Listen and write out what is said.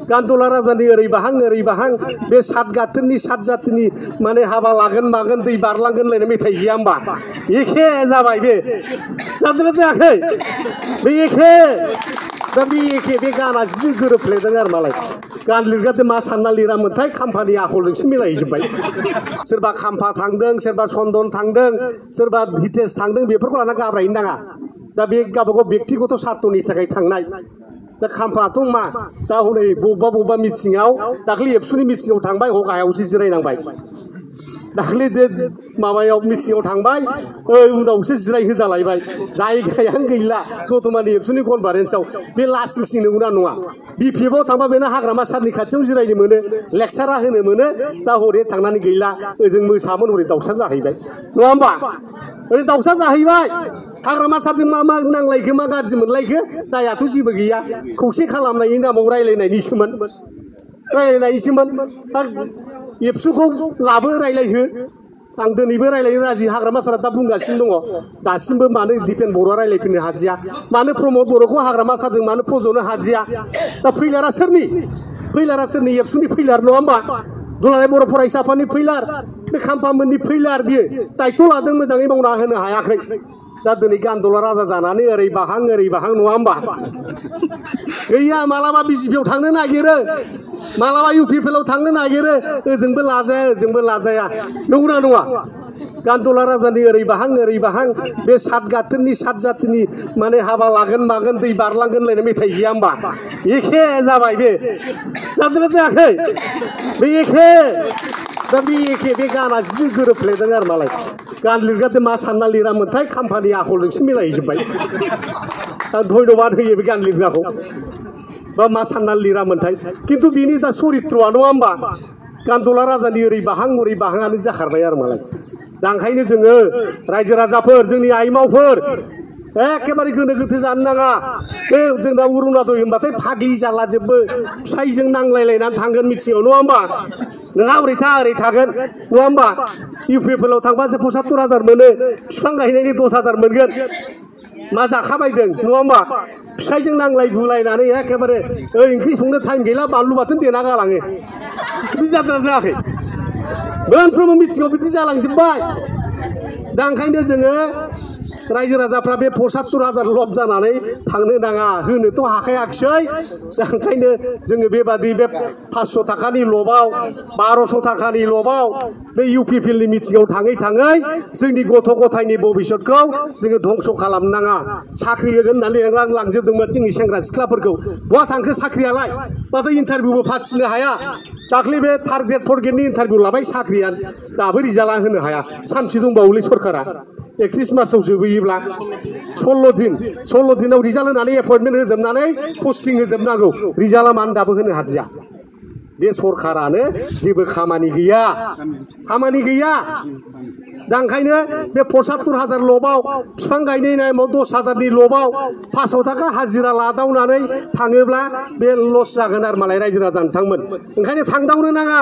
गान्दुला राजानि ओरै बाहां बे सात गाथोननि सात जातिनि माने हाबा लागोन मागोन दै बारलांगोन लायनाय मेथाइ गैया होमबा एखे जाबाय बे जादोंना जायाखै बे एखे दा बे एखे बे गाना जि गोरोबफ्लेदों आरो मालाय गान लिरग्रादो मा सानना लिरामोनथाय खाम्फानि आखलजोंसो मिलायजोब्बाय सोरबा खाम्फा थांदों सोरबा चन्दन थांदों सोरबा हितेश थांदों बेफोरखौ लाना गाब्रायनो नाङा दा बे गावबागाव बेक्तिगत सार्थनि थाखाय थांनाय दा खाम्फाथ' मा दा हनै बबेबा मिटिङाव दाख्लै एबसुनि मिटिङाव थांबाय गाहायावसो जिरायनांबाय दाख्लै माबायाव मिटिङाव थांबाय उनावसो जिरायहोजालायबाय जायगायानो गैला दतमानि एबसुनि कनफारेन्सआव बे लासिंसिं नंगौना नङा बिपिएफआव थांबा बेनो हाग्रामा सारनि खाथियाव जिरायनो मोनो लेक्सारा होनो मोनो दा हरै थांनानै गैला ओजों मोसामोन हरै दाउसा जाहैबाय नङा होमबा ओरै दाउसा जाहैबाय हाग्रामा सारजों मा नांलायखो मा गाज्रि मोनलायखो दायाथ' जेबो गैया खौसे खालामनायनि नामाव रायलायनायनिसोमोन एबसुखौ लाबो रायलायहो आं दिनैबो रायलायनो राजि हाग्रामा सारा दा बुंगासिनो दङ दासिमबो मानो दिपेन बर'आ रायलायफिननो हादिया मानो प्रमद बर'खौ हाग्रामा सारजों मानो फज'नो हादिया दा फैलारा सोरनि एबसुनि फैलार नङा होमबा दुलाराय बर' फरायसा आफादनि फैलार बे खाम्फामोननि फैलार बियो दायथ' लादों मोजाङै मावना होनो हायाखै दा दिनै गान्दुला राजा जानानै ओरै बाहां नङा होमबा गैया मालाबा बिजेपिआव थांनो नागिरो मालाबा इउपिपिएलआव थांनो नागिरो ओजोंबो लाजाया नंगौना नङा गान्दुला राजानि ओरै बाहां बे सात गाथोननि सात जातिनि माने हाबा लागोन मागोन दै बारलांगोन लायनाय मेथाइ गैया होमबा एखे जाबाय बे जादोंना जायाखै बे एखे दा बे एखे बे गाना जि गोरोबफ्लेदों आरो मालाय गान लिरग्रादो मा सानना लिरामोनथाय खाम्फानि आखलजोंसो मिलायजोब्बाय धन्यबाद होयो बे गान लिरग्राखौ बा मा सानना लिरामोनथाय खिन्थु बिनि दा चरित्रआ नङा होमबा गान्दुला राजानि ओरै बाहाङानो जाखारबाय आरो मालाय दा ओंखायनो जोङो रायजो राजाफोर जोंनि आइमावफोर एखेबारे गोनो गोथो जानो नाङा बे जोंना अरुणादय होनबाथाय फाग्लि जालाजोबो फिसाइजों नांलायलायनानै थांगोन मिथिङाव नङा होमबा नोंहा ओरै थागोन नङा होमबा इउपिएफएलआव थांबासो 75,000 मोनो बिफां गायनायनि 10,000 मोनगोन मा जाखाबायदों नङा होमबा फिसाइजों नांलाय बुलायनानै एखेबारे ओंख्रि संनो टाइम गैला बानलु बाथोन देना गालाङो बिदि जादोंना जायाखै मोनफ्रोमबो मिथिङाव बिदि जालांजोब्बाय दा ओंखायनो जोङो रायजो राजाफ्रा बे 75,000 लब जानानै थांनो नाङा होनोथ' हाखायाखिसै दा ओंखायनो जोङो बेबादि बे 500 थाखानि लबाव 1200 थाखानि लबाव बे इउपिपिएलनि मिथिङाव थाङै जोंनि गथ' गथायनि भबिष्यतखौ जोङो धंस' खालामनो नाङा साख्रि होगोन होननानै लांजोबदोंमोन जोंनि सेंग्रा सिख्लाफोरखौ बहा थांखो साख्रियालाय माथो इन्टारभिउबो फाथिनो हाया दाख्लै बे थार्ड ग्रेड फर्थ ग्रेडनि इन्टारभिउ लाबाय साख्रिया दाबो रिजाल्टआ होनो हाया सानसे दंबावोलै सरकारा 31 मार्चआव जोबहैयोब्ला 16 दिनाव रिजाल्ट होनानै एपइन्टमेन्ट होजोबनानै पस्टिं होजोबनांगौ रिजाल्टआ मानो दाबो होनो हादिया बे सरकारानो जेबो खामानि गैया दा ओंखायनो बे 75,000 लबाव बिफां गायनाय नामाव 10,000नि लबाव 500 थाखा हाजिरा लादावनानै थाङोब्ला बे लस जागोन आरो मालाय रायजो राजा नोंथांमोन ओंखायनो थांदावनो नाङा